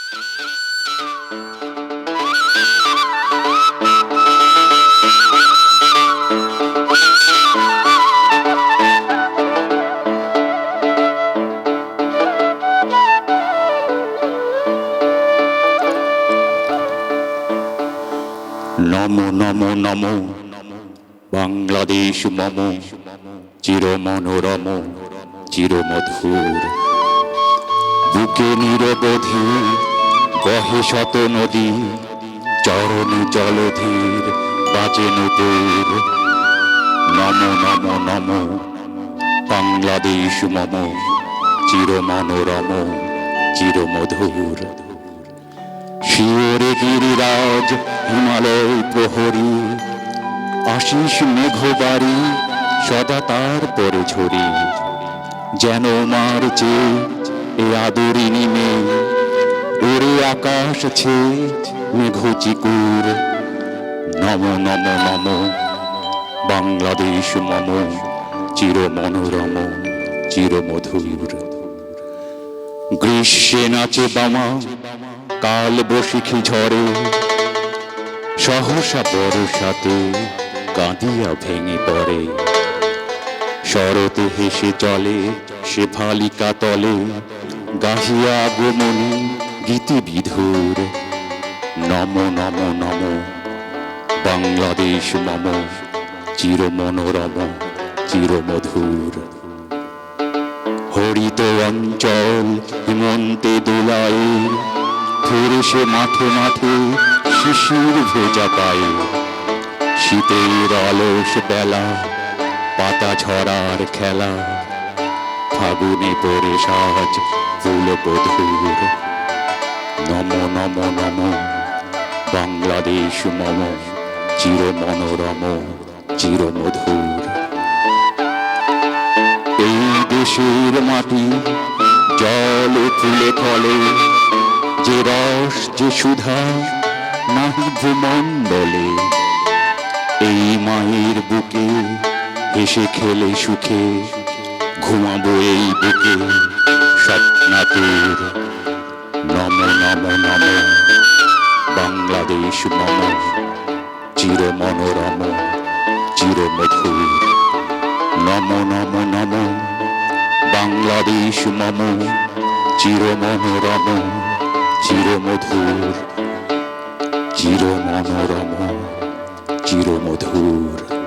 নমো নমো নমো বাংলাদেশ মম চির মনোরম চির মধুর। বুকে নিরবধি বহে শত নদী, চরণ জলধীর বাজে নূপুর। নমো নমো নমো বাংলাদেশ মম চির মনোরম চির মধুর। শিওরে গিরিরাজ হিমালয় প্রহরী, আশিস মেঘবাড়ি সদা তার পরে ঝরি। যেন মার চেয়ে এ আদরিনী মেয়ে, ওরে আকাশ ছেয়ে মেঘ চিকুর। নমো নমো নমো বাংলাদেশ মম চির মনোরম চির মধুর। গ্রীষ্মে নাচে বামা কাল বৈশাখী ঝড়ে, সহসা বর্ষাতে কাঁদিয়া ভেঙে পড়ে। শরতে হেসে চলে সে ভালিকা তলে, গাহিয়া আগমনী গীতি বিধুর। নমো নমো নমো বাংলাদেশ মম চির মনোরম চির মধুর। হরিত অঞ্চল হেমন্তে দোলায়, ফিরে সে মাঠে মাঠে শিশির ভেজা পায়ে। শীতের অলস বেলা পাতা ঝরার খেলা, ফাগুনে পরে সাজ ফুল বধূর। নমো নমো নমো বাংলাদেশ মম চির মনোরম চির মধুর। এই দেশের মাটি জলে ফুলে ফলে, যে রস যে সুধা নাহি ভূমণ্ডলে। এই মায়ের বুকে হেসে খেলে সুখে, ঘুমাবো এই বুকে স্বপ্নাতুর। নমো নমো নমো বাংলাদেশ মম চির মনোরম চির মধুর। নমো নমো নমো বাংলাদেশ মম চির মনোরম চির মধুর। চির মনোরম চির মধুর।